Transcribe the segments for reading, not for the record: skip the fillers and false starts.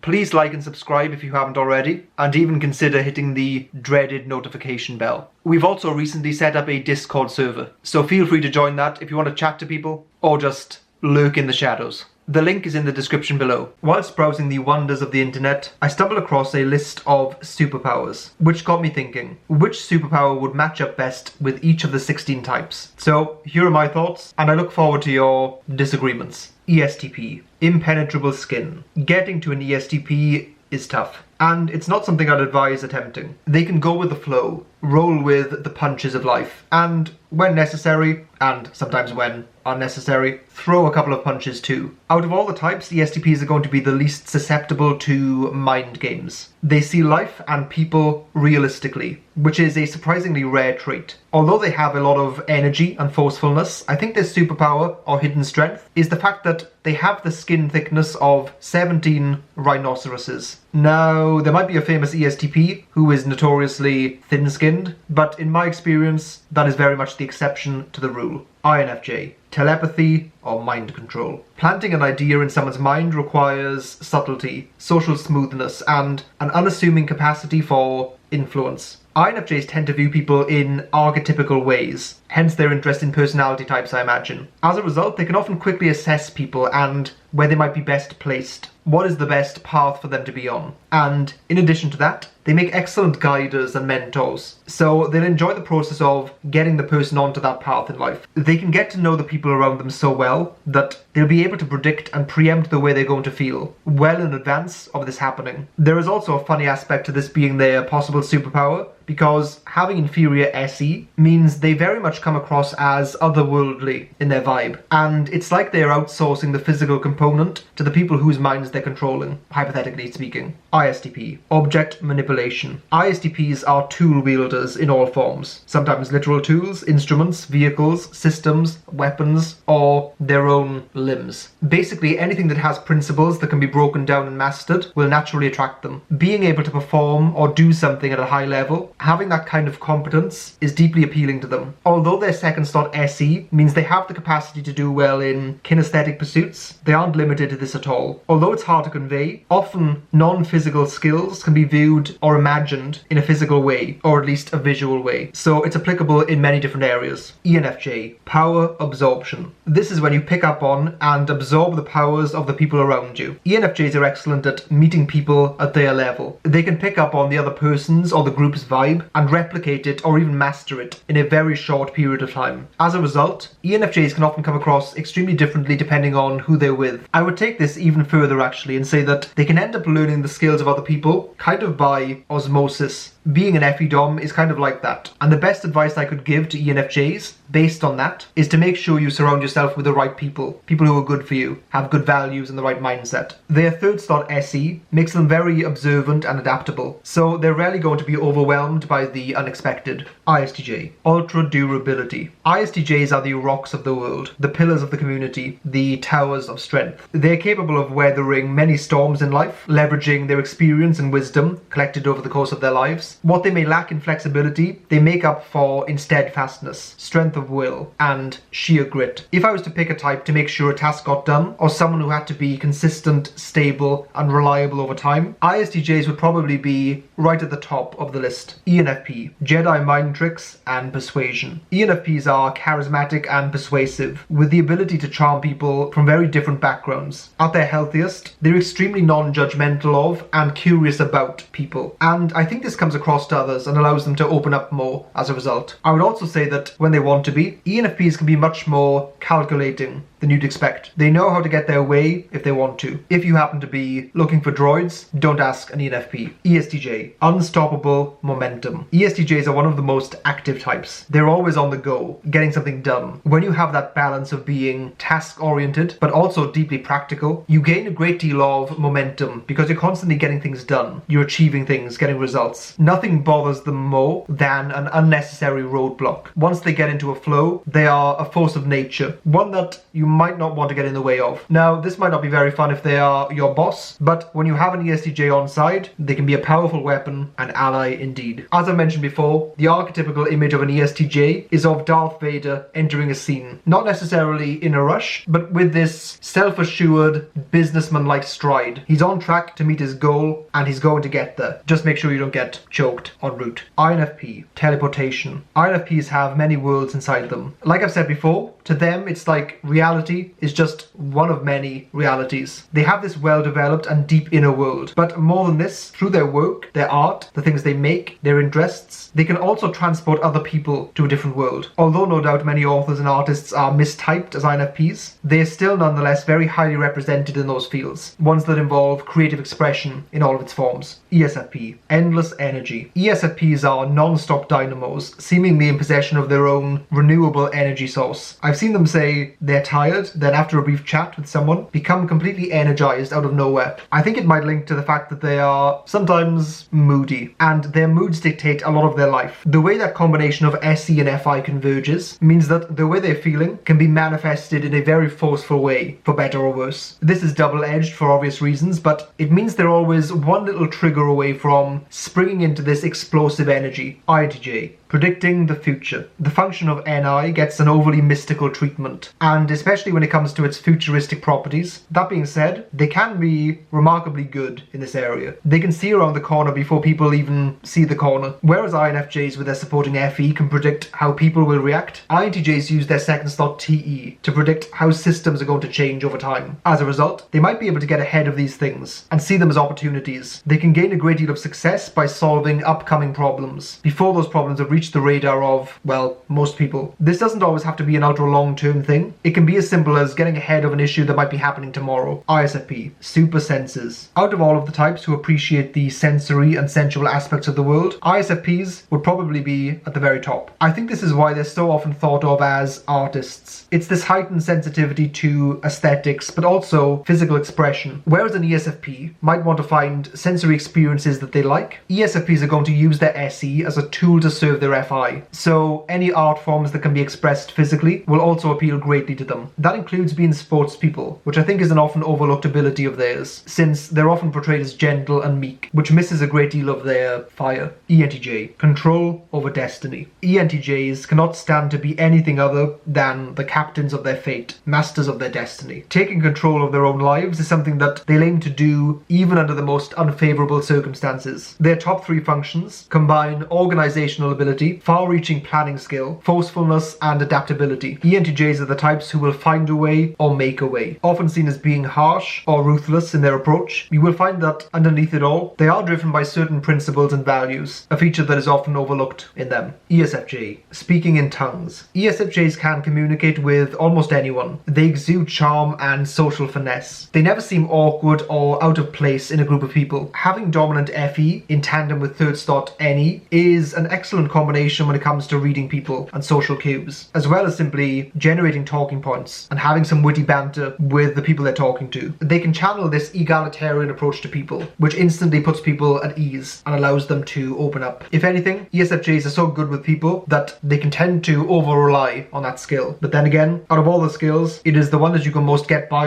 Please like and subscribe if you haven't already, and even consider hitting the dreaded notification bell. We've also recently set up a Discord server, so feel free to join that if you want to chat to people, or just lurk in the shadows. The link is in the description below. Whilst browsing the wonders of the internet, I stumbled across a list of superpowers, which got me thinking, which superpower would match up best with each of the 16 types? So here are my thoughts, and I look forward to your disagreements. ESTP, impenetrable skin. Getting to an ESTP is tough, and it's not something I'd advise attempting. They can go with the flow, roll with the punches of life, and when necessary, and sometimes when unnecessary, throw a couple of punches too. Out of all the types, ESTPs are going to be the least susceptible to mind games. They see life and people realistically, which is a surprisingly rare trait. Although they have a lot of energy and forcefulness, I think their superpower or hidden strength is the fact that they have the skin thickness of 17 rhinoceroses. Now, there might be a famous ESTP who is notoriously thin-skinned, but in my experience, that is very much the exception to the rule. INFJ, telepathy or mind control. Planting an idea in someone's mind requires subtlety, social smoothness, and an unassuming capacity for influence. INFJs tend to view people in archetypical ways, hence their interest in personality types, I imagine. As a result, they can often quickly assess people and where they might be best placed. What is the best path for them to be on? And in addition to that, they make excellent guiders and mentors, so they'll enjoy the process of getting the person onto that path in life. They can get to know the people around them so well that they'll be able to predict and preempt the way they're going to feel, well in advance of this happening. There is also a funny aspect to this being their possible superpower, because having inferior SE means they very much come across as otherworldly in their vibe, and it's like they're outsourcing the physical component to the people whose minds they're controlling, hypothetically speaking. ISTP, object manipulation. ISTPs are tool wielders in all forms, sometimes literal tools, instruments, vehicles, systems, weapons, or their own limbs. Basically, anything that has principles that can be broken down and mastered will naturally attract them. Being able to perform or do something at a high level, having that kind of competence is deeply appealing to them. Although their second slot SE means they have the capacity to do well in kinesthetic pursuits, they aren't limited to this at all. Although it's hard to convey, often non-physical skills can be viewed or imagined in a physical way, or at least a visual way. So it's applicable in many different areas. ENFJ, power absorption. This is when you pick up on and absorb the powers of the people around you. ENFJs are excellent at meeting people at their level. They can pick up on the other person's or the group's vibe and replicate it or even master it in a very short period of time. As a result, ENFJs can often come across extremely differently depending on who they're with. I would take this even further actually and say that they can end up learning the skills of other people kind of by osmosis. Being an FE Dom is kind of like that. And the best advice I could give to ENFJs, based on that, is to make sure you surround yourself with the right people. People who are good for you, have good values and the right mindset. Their third slot SE makes them very observant and adaptable, so they're rarely going to be overwhelmed by the unexpected. ISTJ, ultra durability. ISTJs are the rocks of the world, the pillars of the community, the towers of strength. They're capable of weathering many storms in life, leveraging their experience and wisdom collected over the course of their lives. What they may lack in flexibility, they make up for in steadfastness, strength of will, and sheer grit. If I was to pick a type to make sure a task got done, or someone who had to be consistent, stable, and reliable over time, ISTJs would probably be right at the top of the list. ENFP, Jedi mind tricks and persuasion. ENFPs are charismatic and persuasive, with the ability to charm people from very different backgrounds. At their healthiest, they're extremely non-judgmental of and curious about people, and I think this comes across to others and allows them to open up more as a result. I would also say that when they want to be, ENFPs can be much more calculating than you'd expect. They know how to get their way if they want to. If you happen to be looking for droids, don't ask an ENFP. ESTJ, unstoppable momentum. ESTJs are one of the most active types. They're always on the go, getting something done. When you have that balance of being task-oriented, but also deeply practical, you gain a great deal of momentum because you're constantly getting things done. You're achieving things, getting results. Nothing bothers them more than an unnecessary roadblock. Once they get into a flow, they are a force of nature, one that you might not want to get in the way of. Now, this might not be very fun if they are your boss, but when you have an ESTJ on side, they can be a powerful weapon and ally indeed. As I mentioned before, the archetypical image of an ESTJ is of Darth Vader entering a scene. Not necessarily in a rush, but with this self-assured, businessman-like stride. He's on track to meet his goal, and he's going to get there. Just make sure you don't get choked en route. INFP, teleportation. INFPs have many worlds inside them. Like I've said before, to them it's like reality is just one of many realities. They have this well-developed and deep inner world, but more than this, through their work, their art, the things they make, their interests, they can also transport other people to a different world. Although no doubt many authors and artists are mistyped as INFPs, they are still nonetheless very highly represented in those fields, ones that involve creative expression in all of its forms. ESFP, endless energy. ESFPs are non-stop dynamos, seemingly in possession of their own renewable energy source. I've seen them say they're tired, then after a brief chat with someone, become completely energized out of nowhere. I think it might link to the fact that they are sometimes moody, and their moods dictate a lot of their life. The way that combination of SE and FI converges means that the way they're feeling can be manifested in a very forceful way, for better or worse. This is double-edged for obvious reasons, but it means they're always one little trigger away from springing into this explosive energy. INTJ, predicting the future. The function of NI gets an overly mystical treatment, and especially when it comes to its futuristic properties. That being said, they can be remarkably good in this area. They can see around the corner before people even see the corner. Whereas INFJs with their supporting FE can predict how people will react, INTJs use their second slot TE to predict how systems are going to change over time. As a result, they might be able to get ahead of these things and see them as opportunities. They can gain a great deal of success by solving upcoming problems before those problems have reached the radar of, well, most people. This doesn't always have to be an ultra long-term thing. It can be as simple as getting ahead of an issue that might be happening tomorrow. ISFP, super senses. Out of all of the types who appreciate the sensory and sensual aspects of the world, ISFPs would probably be at the very top. I think this is why they're so often thought of as artists. It's this heightened sensitivity to aesthetics, but also physical expression. Whereas an ESFP might want to find sensory experiences that they like, ESFPs are going to use their SE as a tool to serve their FI. So any art forms that can be expressed physically will also appeal greatly to them. That includes being sports people, which I think is an often overlooked ability of theirs, since they're often portrayed as gentle and meek, which misses a great deal of their fire. ENTJ, control over destiny. ENTJs cannot stand to be anything other than the captains of their fate, masters of their destiny. Taking control of their own lives is something that they'll aim to do even under the most unfavorable circumstances. Their top three functions combine organizational ability, far-reaching planning skill, forcefulness, and adaptability. ENTJs are the types who will find a way or make a way. Often seen as being harsh or ruthless in their approach, you will find that underneath it all, they are driven by certain principles and values, a feature that is often overlooked in them. ESFJ, speaking in tongues. ESFJs can communicate with almost anyone. They exude charm and social finesse. They never seem awkward or out of place in a group of people. Having dominant FE in tandem with third slot NE is an excellent combination when it comes to reading people and social cues, as well as simply generating talking points and having some witty banter with the people they're talking to. They can channel this egalitarian approach to people, which instantly puts people at ease and allows them to open up. If anything, ESFJs are so good with people that they can tend to over-rely on that skill. But then again, out of all the skills, it is the one that you can most get by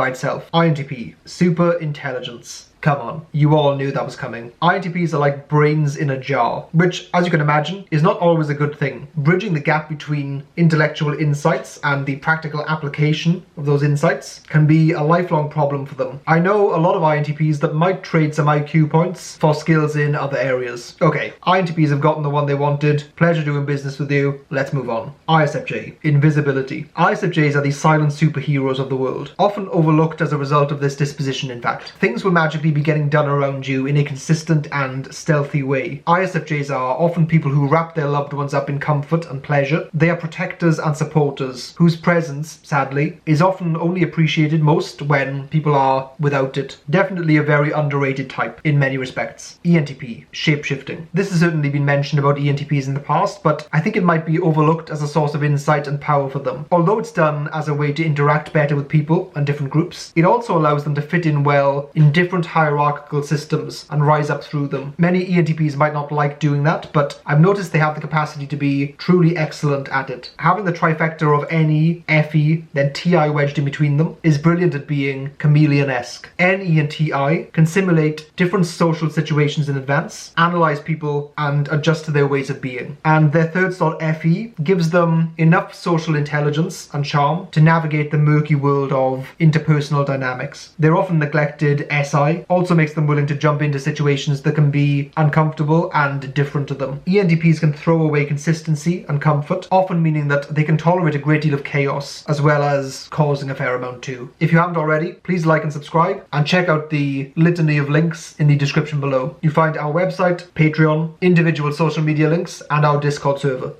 itself. INTP, super intelligence. Come on, you all knew that was coming. INTPs are like brains in a jar, which, as you can imagine, is not always a good thing. Bridging the gap between intellectual insights and the practical application of those insights can be a lifelong problem for them. I know a lot of INTPs that might trade some IQ points for skills in other areas. Okay, INTPs have gotten the one they wanted. Pleasure doing business with you. Let's move on. ISFJ, invisibility. ISFJs are the silent superheroes of the world, often overlooked as a result of this disposition, in fact. Things will magically be getting done around you in a consistent and stealthy way. ISFJs are often people who wrap their loved ones up in comfort and pleasure. They are protectors and supporters, whose presence, sadly, is often only appreciated most when people are without it. Definitely a very underrated type in many respects. ENTP, shapeshifting. This has certainly been mentioned about ENTPs in the past, but I think it might be overlooked as a source of insight and power for them. Although it's done as a way to interact better with people and different groups, it also allows them to fit in well in different hierarchical systems and rise up through them. Many ENTPs might not like doing that, but I've noticed they have the capacity to be truly excellent at it. Having the trifecta of NE, FE, then TI wedged in between them is brilliant at being chameleon-esque. NE and TI can simulate different social situations in advance, analyze people, and adjust to their ways of being. And their third slot, FE, gives them enough social intelligence and charm to navigate the murky world of interpersonal dynamics. Their often neglected SI also makes them willing to jump into situations that can be uncomfortable and different to them. ENTPs can throw away consistency and comfort, often meaning that they can tolerate a great deal of chaos, as well as causing a fair amount too. If you haven't already, please like and subscribe, and check out the litany of links in the description below. You find our website, Patreon, individual social media links, and our Discord server.